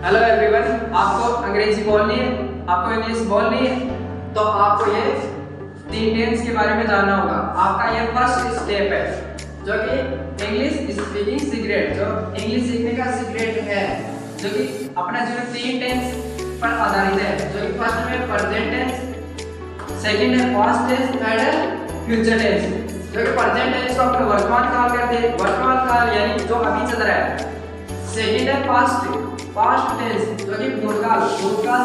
Hello everyone, आपको अंग्रेजी बोलनी है, आपको इंग्लिश बोलनी है, तो आपको ये 3 टेंस के बारे में जानना होगा। आपका ये फर्स्ट स्टेप है, जो कि इंग्लिश स्पीकिंग सीक्रेट, जो इंग्लिश सीखने का सीक्रेट है, जो कि अपना जो 3 टेंस पर आधारित है, जो कि फर्स्ट में प्रेजेंट टेंस, सेकंड है पास्ट टेंस, थर्ड है फ्यूचर टेंस। जो कि प्रेजेंट टेंस को अपन वर्तमान काल कहते हैं, वर्तमान काल यानी जो अभी चल रहा है। सेकंड है पास्ट टेंस, जो कि भूतकाल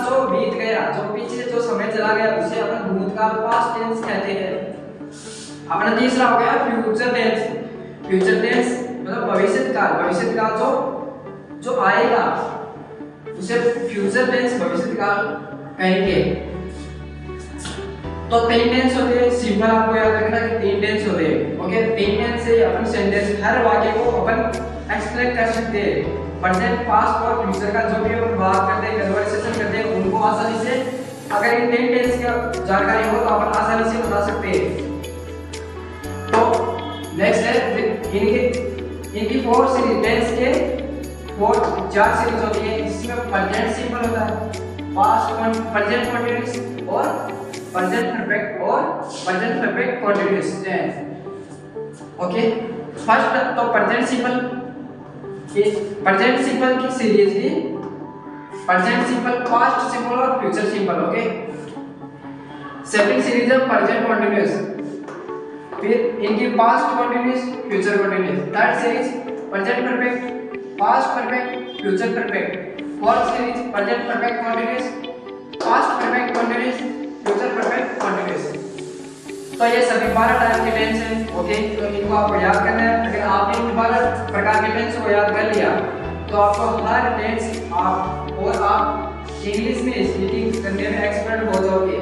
जो बीत गया, जो पीछे जो समय चला गया, उसे अपन भूतकाल पास्ट टेंस कहते हैं। अपना तीसरा हो गया फ्यूचर टेंस मतलब भविष्य काल जो आएगा, उसे फ्यूचर टेंस भविष्य काल कहेंगे। तो 3 टेंस होते हैं, सिंपल आपको याद रखना कि 3 टेंस होते हैं। ओके, 3 टेंस से अपन सेंटेंस हर वाक्य को अपन एक्सप्लेन कर सकते हैं। प्रेजेंट, पास्ट और फ्यूचर का जो भी अपन बात करते हैं, कन्वर्सेशन करते हैं, उनको आसानी से अगर इन 3 टेंस की जानकारी हो तो अपन आसानी से बता सकते हैं। तो नेक्स्ट है इनकी 4 सीरीज टेंस के 4 सीरीज होती है, जिसमें प्रेजेंट सिंपल होता है, पास्ट प्रेजेंट कंटीन्यूअस और प्रेजेंट परफेक्ट और present perfect continuous tense. Okay, first तो प्रेजेंट सिंपल की सीरीज की प्रेजेंट सिंपल, पास्ट सिंपल और future simple. Okay, second series है प्रेजेंट कंटीन्यूअस, फिर इनकी past continuous, future continuous. Third series present perfect, past perfect, future perfect. Fourth series present perfect continuous, past perfect continuous, future perfect continuous. तो ये सभी 12 type के tense हैं। Okay, तो इनको आपको याद करना है। अगर आपने इन 12 प्रकार के टेंस को याद कर लिया तो आपको हर टेंस आप इंग्लिश में स्पीकिंग करने में एक्सपर्ट हो जाओगे।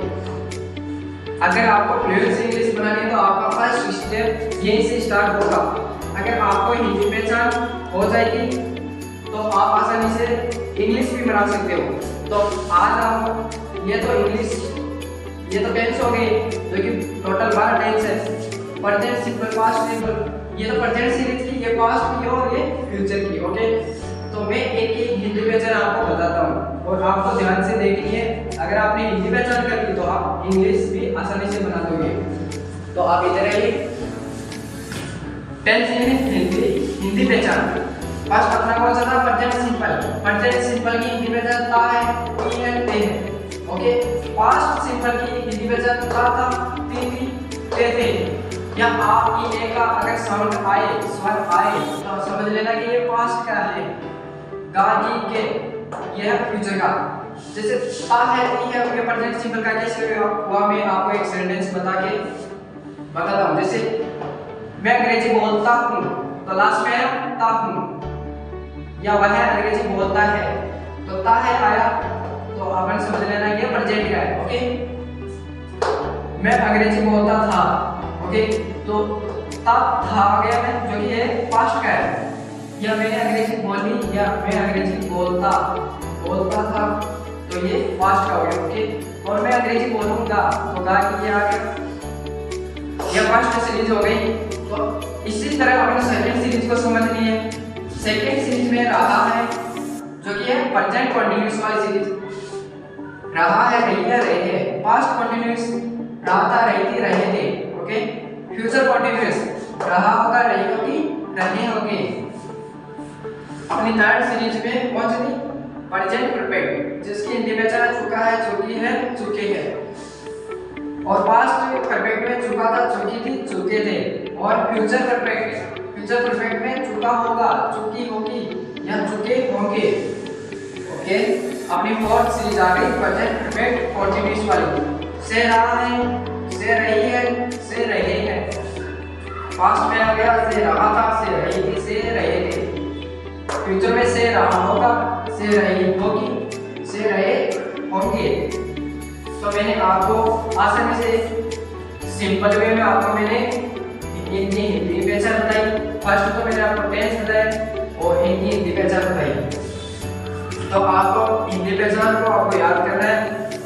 अगर आपको फ्लुएंट इंग्लिश बनानी है तो आपका फर्स्ट स्टेप यहीं से स्टार्ट होगा। अगर आपको हिंदी पहचान हो जाएगी तो आप आसानी से इंग्लिश भी बना सकते हो। तो आज आप ये तो टेंस हो गई, जो कि टोटल 12 टेंस है। प्रेजेंट सिंपल, पास्ट सिंपल, ये तो प्रेजेंट सीरीज की, ये पास्ट की और ये फ्यूचर की। ओके, तो मैं एक हिंदी पहचान आपको बताता हूँ और आपको ध्यान से देखनी है। अगर आपने हिंदी पहचान कर ली तो आप इंग्लिश भी आसानी से बना दोगे। तो आप इधर आइए, टेंस हिंदी पहचान। फर्स्ट अपना कौन सा था? प्रेजेंट सिंपल की हिंदी पहचान ता है, ती है, ते है। ओके, पास्ट सिंपल की हिंदी पहचान था, ती थी, ते थे। या आ ई ए का अगर साउंड आए, स्वर आए, तो समझ लेना कि ये पास्ट का है। गा ई के ये है फ्यूचर का। जैसे ता है, ती है, उनके प्रेजेंट सिंपल का कैसे हुआ, मैं आपको एक सेंटेंस बताता हूँ। जैसे मैं अंग्रेजी बोलता हूँ, तो लास्ट में है ता हूँ। या वह अंग्रेजी बोलता है, तो ता है आया, तो अपन समझ लेना ये प्रेजेंट का है। ओके, मैं अंग्रेजी बोलता था। ओके, तो ता था आ गया मैं, जो कि ये पास्ट का है। या मैंने अंग्रेजी बोली, या मैं अंग्रेजी बोलता था, तो ये पास्ट का हो गया। ओके, और मैं अंग्रेजी बोलूंगा, तो गा की ये आ गया, ये पास्ट सीरीज हो गई। तो इसी तरह अपन सेकंड सीरीज को समझनी है। सेकंड सीरीज में रहा है, जो कि है प्रेजेंट कंटीन्यूअस वाली सीरीज। रहा है, रही है, रहे हैं। पास्ट कंटीन्यूअस, रहा था, रही थी, रहे थे। ओके, फ्यूचर कंटीन्यूअस, रहा होगा, रही होगी, रहे होंगे। अपनी थर्ड सीरीज में कौन सी थी? प्रेजेंट परफेक्ट, जिसकी हिंदी पहचान चुका है, चुकी है, चुके हैं। और पास्ट परफेक्ट में चुका था, चुकी थी, चुके थे। और फ्यूचर परफेक्ट में चुका होगा, चुकी होगी या चुके होंगे। ओके, अपनी फोर्थ सीरीज आ गई प्रेजेंट परफेक्ट कंटीन्यूअस वाली। से रहा है, से रही है, से रहे हैं। पास्ट में आ गया से रहा था, से रही थी, से रहे थे। फ्यूचर में से रहा होगा, से रही होगी, से रहे होंगे। तो मैंने आपको आसानी से सिंपल वे में आपको मैंने इनकी हिंदी पहचान बताई। फर्स्ट तो मैंने आपको टेंस बताया और इनकी हिंदी पहचान बताई। तो आपको हिंदी पहचान को आपको याद करना है,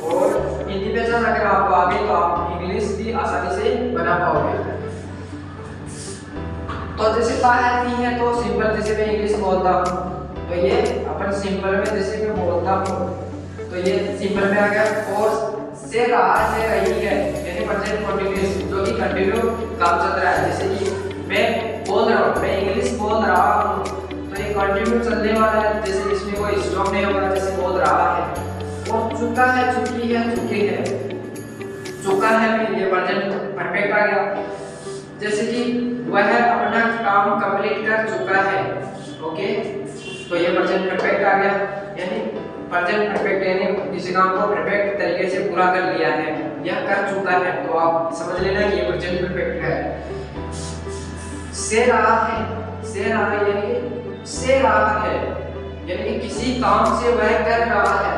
और हिंदी पहचान अगर आपको आ गई तो आप इंग्लिश भी आसानी से बना पाओगे। तो जैसे ता है, ती है, तो सिंपल जैसे मैं इंग्लिश बोलता हूँ, तो ये अपन सिंपल में जैसे मैं बोलता हूँ तो ये सिंपल में आ गया, और से रहा से रही है यानी प्रेजेंट कंटिन्यूअस जो कि कंटिन्यू काम चल रहा है। जैसे कि मैं बोल रहा हूँ, मैं इंग्लिश बोल रहा हूँ तो ये कंटिन्यू चलने वाला है, जैसे इसमें कोई स्टॉप नहीं होगा, जैसे बोल रहा है। और चुका है, चुकी है, चुके है, चुका है ये प्रेजेंट परफेक्ट आ गया। जैसे कि वह अपना काम कंप्लीट कर चुका है, ओके, तो ये प्रेजेंट परफेक्ट आ गया। यानी प्रेजेंट परफेक्ट यानी किसी काम को परफेक्ट तरीके से पूरा कर लिया है या कर चुका है, तो आप समझ लेना कि ये प्रेजेंट परफेक्ट है। से रहा है, से रहा यानी से रहा है यानी कि किसी काम से वह कर रहा है।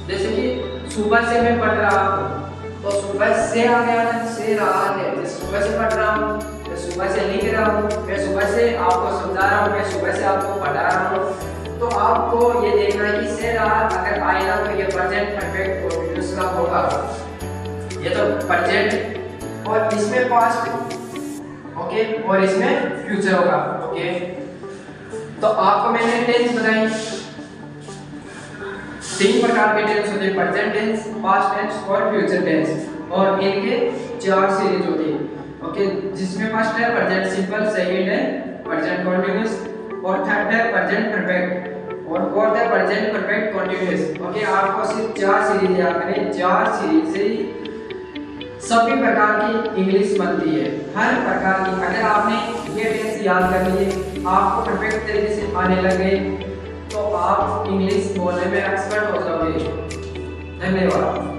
जैसे कि सुबह से मैं पढ़ रहा हूँ तो सुबह से आ गया ना, से रहा है। जैसे सुबह से पढ़ रहा हूँ, मैं सुबह से लिख रहा हूँ, मैं सुबह से आपको समझा रहा हूँ, मैं सुबह से आपको पढ़ा रहा हूँ। तो आपको ये देखना है कि से रहा अगर आएगा तो ये प्रेजेंट परफेक्ट कंटीन्यूअस का होगा, ये तो प्रेजेंट, और इसमें पास्ट, ओके, और इसमें फ्यूचर होगा, ओके। तो आपको मैंने टेंस बताई, 3 प्रकार के टेंस होते हैं, प्रेजेंट टेंस, पास्ट टेंस और फ्यूचर टेंस, और इनके 4 सीरीज होती है, ओके, जिसमें फर्स्ट है प्रेजेंट सिंपल, सेकंड है प्रेजेंट कंटीन्यूअस, और थर्ड है प्रेजेंट परफेक्ट, और फोर्थ है प्रेजेंट परफेक्ट कंटीन्यूअस, ओके। आपको सिर्फ 4 सीरीज याद करनी, 4 सीरीज से सभी प्रकार की इंग्लिश बनती है, हर प्रकार की। अगर आपने ये टेंस याद कर लिए, आपको परफेक्ट तरीके से आने लगे तो आप इंग्लिश बोलने में एक्सपर्ट हो जाओगे। धन्यवाद।